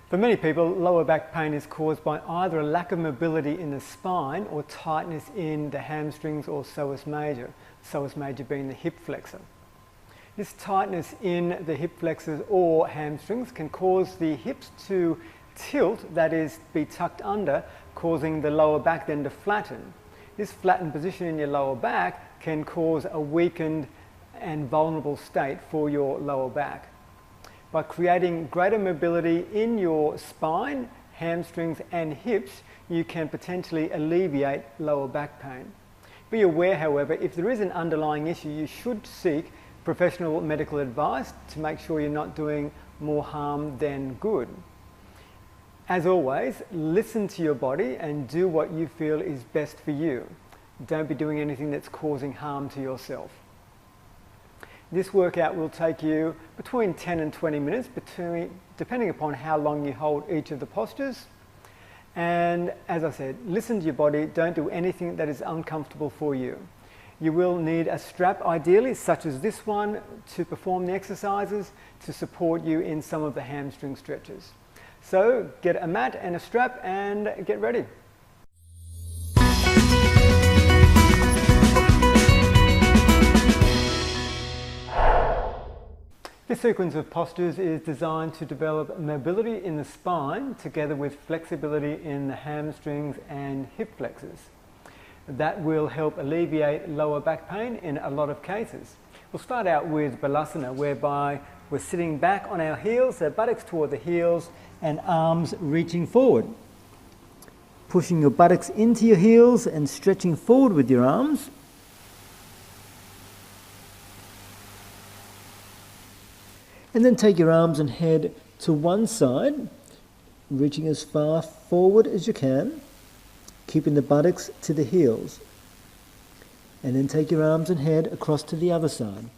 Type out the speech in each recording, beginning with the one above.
For many people, lower back pain is caused by either a lack of mobility in the spine or tightness in the hamstrings or psoas major being the hip flexor. This tightness in the hip flexors or hamstrings can cause the hips to tilt, that is, be tucked under, causing the lower back then to flatten. This flattened position in your lower back can cause a weakened and vulnerable state for your lower back. By creating greater mobility in your spine, hamstrings and hips, you can potentially alleviate lower back pain. Be aware, however, if there is an underlying issue, you should seek professional medical advice to make sure you're not doing more harm than good. As always, listen to your body and do what you feel is best for you. Don't be doing anything that's causing harm to yourself. This workout will take you between 10 and 20 minutes, depending upon how long you hold each of the postures. And as I said, listen to your body, don't do anything that is uncomfortable for you. You will need a strap ideally, such as this one, to perform the exercises to support you in some of the hamstring stretches. So get a mat and a strap and get ready. This sequence of postures is designed to develop mobility in the spine together with flexibility in the hamstrings and hip flexors. That will help alleviate lower back pain in a lot of cases. We'll start out with Balasana, whereby we're sitting back on our heels, so buttocks toward the heels and arms reaching forward. Pushing your buttocks into your heels and stretching forward with your arms. And then take your arms and head to one side, reaching as far forward as you can, keeping the buttocks to the heels. And then take your arms and head across to the other side.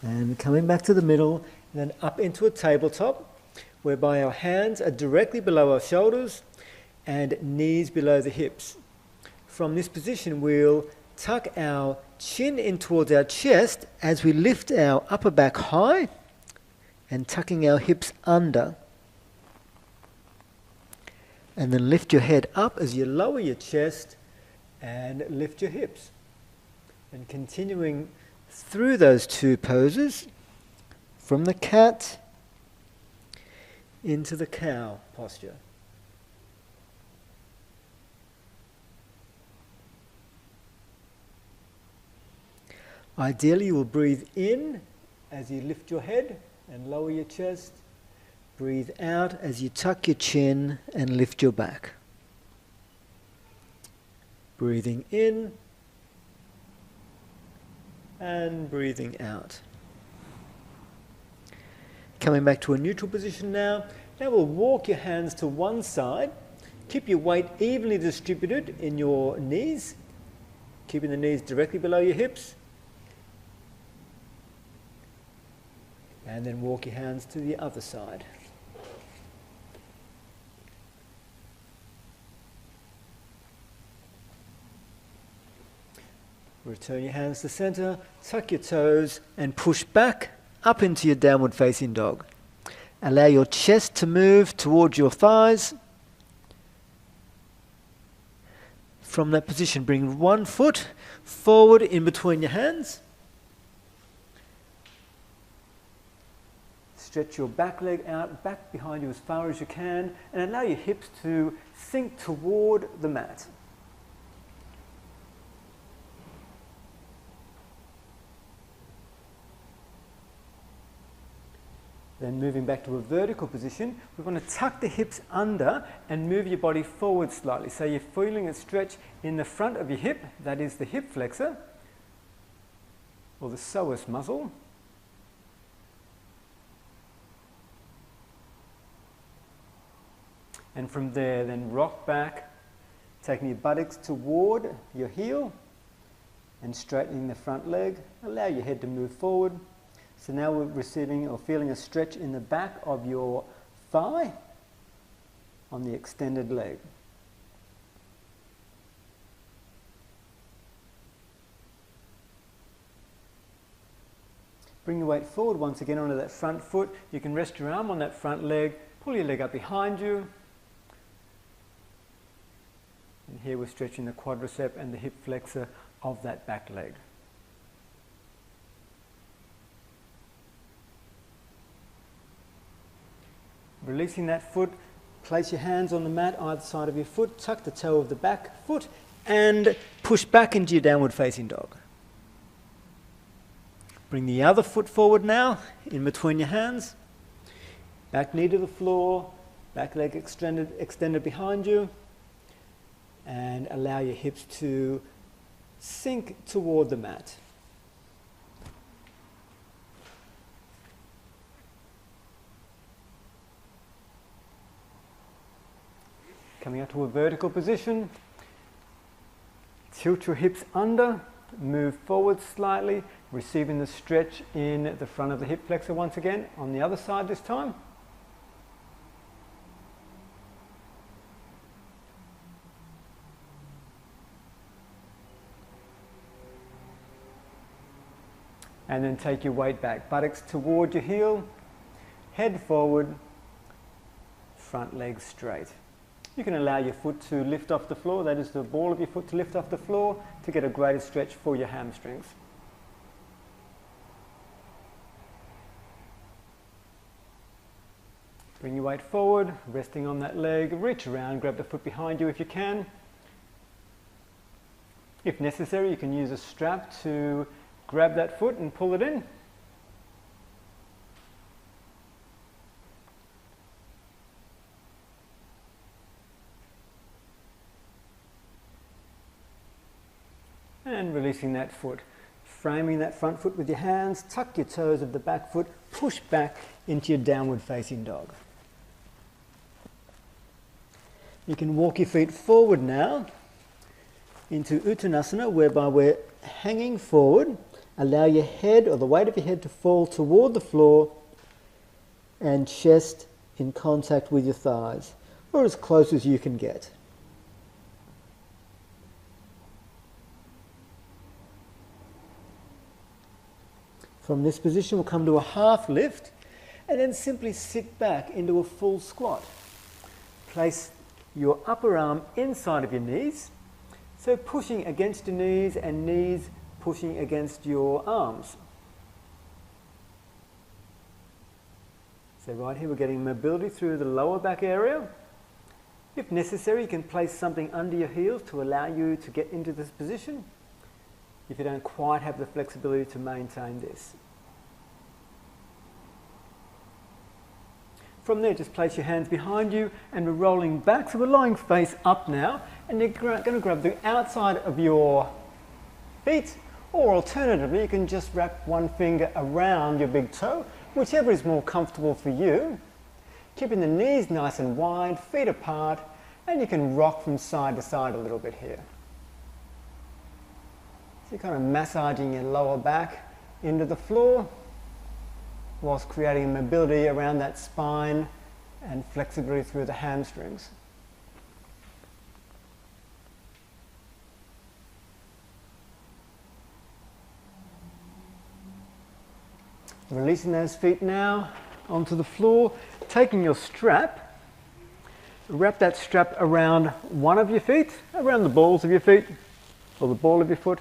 And coming back to the middle, and then up into a tabletop, whereby our hands are directly below our shoulders and knees below the hips. From this position, we'll tuck our chin in towards our chest as we lift our upper back high and tucking our hips under. And then lift your head up as you lower your chest and lift your hips. And continuing through those two poses, from the cat into the cow posture. Ideally, you will breathe in as you lift your head and lower your chest. Breathe out as you tuck your chin and lift your back. Breathing in and breathing out. Coming back to a neutral position now. Now we'll walk your hands to one side. Keep your weight evenly distributed in your knees, keeping the knees directly below your hips. And then walk your hands to the other side. Return your hands to center, tuck your toes and push back up into your downward facing dog. Allow your chest to move towards your thighs. From that position, bring one foot forward in between your hands. Stretch your back leg out, back behind you as far as you can, and allow your hips to sink toward the mat. Then moving back to a vertical position, we want to tuck the hips under and move your body forward slightly. So you're feeling a stretch in the front of your hip, that is the hip flexor, or the psoas muscle. And from there, then rock back, taking your buttocks toward your heel and straightening the front leg. Allow your head to move forward. So now we're receiving or feeling a stretch in the back of your thigh on the extended leg. Bring your weight forward once again onto that front foot. You can rest your arm on that front leg, pull your leg up behind you. And here we're stretching the quadricep and the hip flexor of that back leg. Releasing that foot, place your hands on the mat either side of your foot, tuck the toe of the back foot and push back into your downward facing dog. Bring the other foot forward now, in between your hands. Back knee to the floor, back leg extended behind you. And allow your hips to sink toward the mat. Coming up to a vertical position. Tilt your hips under, move forward slightly, receiving the stretch in the front of the hip flexor once again, on the other side this time. And then take your weight back, buttocks toward your heel, head forward, front leg straight. You can allow your foot to lift off the floor, that is the ball of your foot to lift off the floor to get a greater stretch for your hamstrings. Bring your weight forward, resting on that leg, reach around, grab the foot behind you if you can. If necessary, you can use a strap to grab that foot and pull it in. And releasing that foot. Framing that front foot with your hands, tuck your toes of the back foot, push back into your downward facing dog. You can walk your feet forward now into Uttanasana, whereby we're hanging forward. Allow your head or the weight of your head to fall toward the floor and chest in contact with your thighs, or as close as you can get. From this position we'll come to a half lift and then simply sit back into a full squat. Place your upper arm inside of your knees, so pushing against your knees and knees pushing against your arms. So right here we're getting mobility through the lower back area. If necessary, you can place something under your heels to allow you to get into this position if you don't quite have the flexibility to maintain this. From there, just place your hands behind you and we're rolling back. So we're lying face up now, and you're going to grab the outside of your feet, or alternatively, you can just wrap one finger around your big toe, whichever is more comfortable for you. Keeping the knees nice and wide, feet apart, and you can rock from side to side a little bit here. So you're kind of massaging your lower back into the floor, whilst creating mobility around that spine and flexibility through the hamstrings. Releasing those feet now onto the floor, taking your strap, wrap that strap around one of your feet, around the balls of your feet, or the ball of your foot.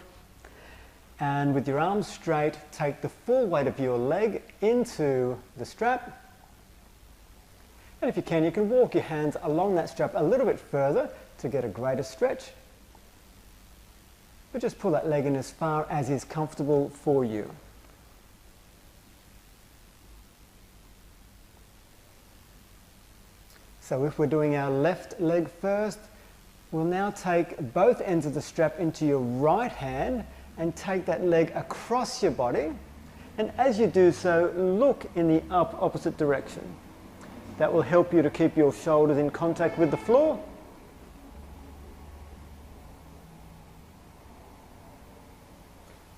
And with your arms straight, take the full weight of your leg into the strap. And if you can walk your hands along that strap a little bit further to get a greater stretch. But just pull that leg in as far as is comfortable for you. So if we're doing our left leg first, we'll now take both ends of the strap into your right hand and take that leg across your body, and as you do so, look in the opposite direction. That will help you to keep your shoulders in contact with the floor.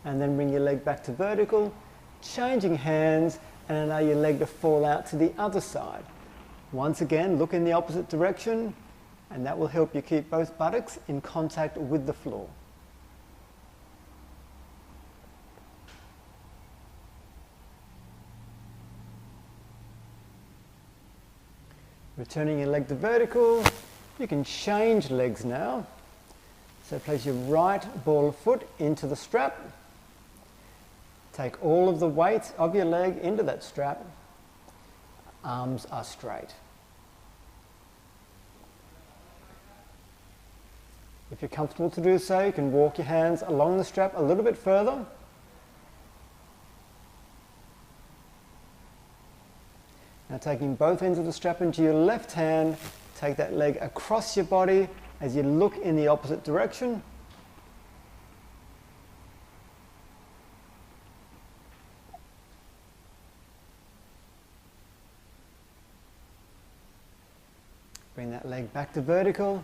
And then bring your leg back to vertical, changing hands, and allow your leg to fall out to the other side. Once again, look in the opposite direction, and that will help you keep both buttocks in contact with the floor. Returning your leg to vertical. You can change legs now. So place your right ball of foot into the strap. Take all of the weight of your leg into that strap. Arms are straight. If you're comfortable to do so, you can walk your hands along the strap a little bit further. Now taking both ends of the strap into your left hand, take that leg across your body as you look in the opposite direction. Bring that leg back to vertical.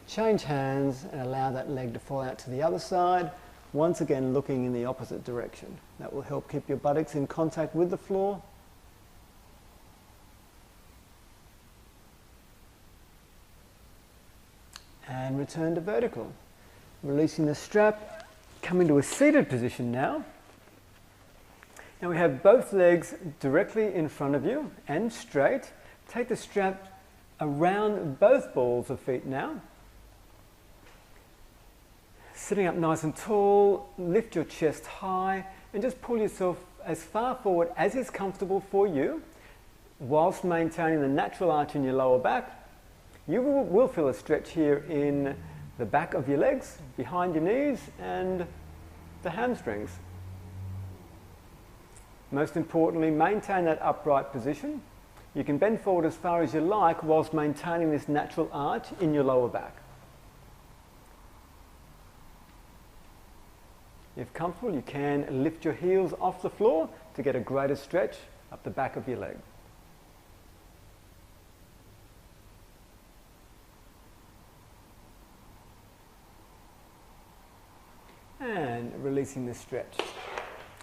Change hands and allow that leg to fall out to the other side. Once again, looking in the opposite direction. That will help keep your buttocks in contact with the floor. And return to vertical. Releasing the strap, come into a seated position now. Now we have both legs directly in front of you and straight. Take the strap around both balls of feet now. Sitting up nice and tall, lift your chest high and just pull yourself as far forward as is comfortable for you whilst maintaining the natural arch in your lower back. You will feel a stretch here in the back of your legs, behind your knees and the hamstrings. Most importantly, maintain that upright position. You can bend forward as far as you like whilst maintaining this natural arch in your lower back. If comfortable, you can lift your heels off the floor to get a greater stretch up the back of your leg. And releasing the stretch.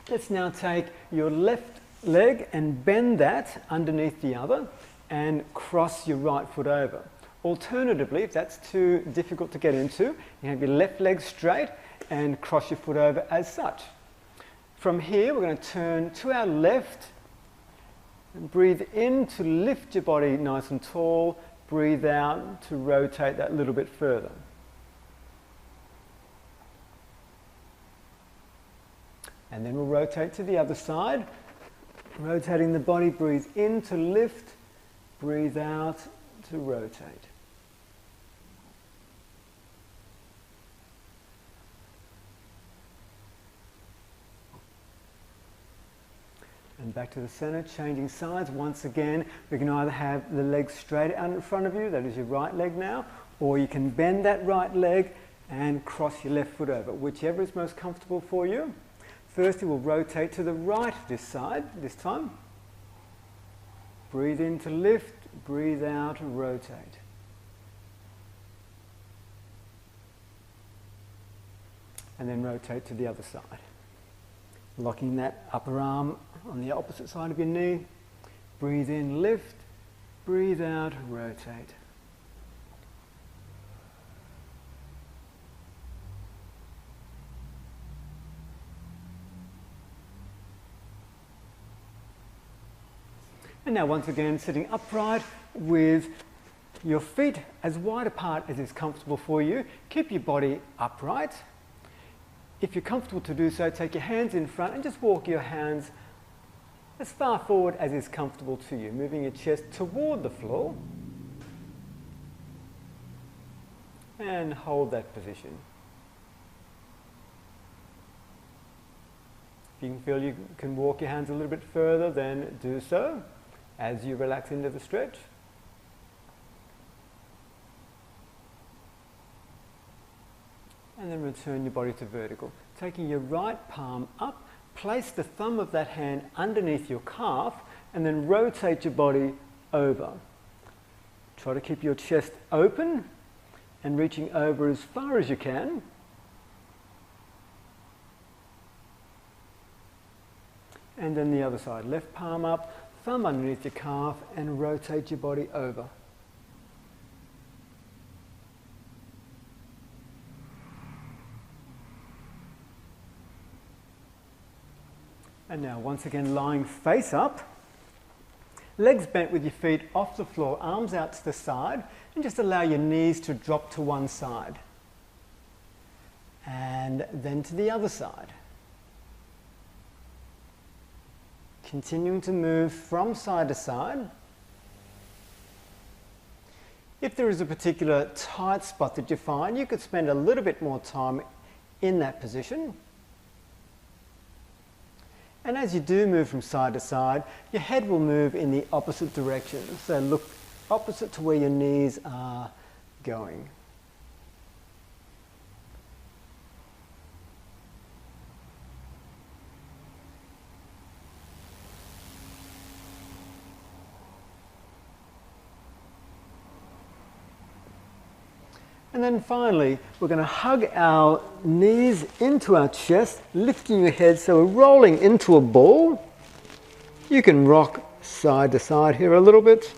Let's now take your left leg and bend that underneath the other and cross your right foot over. Alternatively, if that's too difficult to get into, you have your left leg straight and cross your foot over as such. From here, we're going to turn to our left and breathe in to lift your body nice and tall. Breathe out to rotate that little bit further. And then we'll rotate to the other side. Rotating the body, breathe in to lift, breathe out to rotate. And back to the center, changing sides. Once again, we can either have the legs straight out in front of you, that is your right leg now, or you can bend that right leg and cross your left foot over, whichever is most comfortable for you. Firstly, we'll rotate to the right this side, this time. Breathe in to lift, breathe out to rotate. And then rotate to the other side. Locking that upper arm on the opposite side of your knee. Breathe in, lift, breathe out, rotate. And now once again, sitting upright with your feet as wide apart as is comfortable for you. Keep your body upright. If you're comfortable to do so, take your hands in front and just walk your hands as far forward as is comfortable to you, moving your chest toward the floor. And hold that position. If you feel you can walk your hands a little bit further, then do so as you relax into the stretch. And then return your body to vertical. Taking your right palm up, place the thumb of that hand underneath your calf and then rotate your body over. Try to keep your chest open and reaching over as far as you can. And then the other side, left palm up, thumb underneath your calf and rotate your body over. And now once again lying face up, Legs bent with your feet off the floor, arms out to the side, and just allow your knees to drop to one side. And then to the other side. Continuing to move from side to side. If there is a particular tight spot that you find, you could spend a little bit more time in that position. And as you do move from side to side, your head will move in the opposite direction. So look opposite to where your knees are going. And then finally, we're going to hug our knees into our chest, lifting your head so we're rolling into a ball. You can rock side to side here a little bit.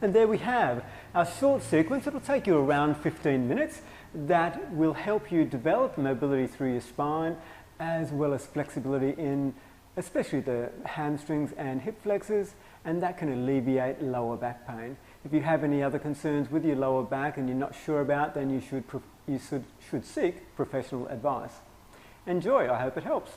And there we have our short sequence. It'll take you around 15 minutes. That will help you develop mobility through your spine, as well as flexibility in especially the hamstrings and hip flexors, and that can alleviate lower back pain. If you have any other concerns with your lower back and you're not sure about, then you should seek professional advice. Enjoy, I hope it helps.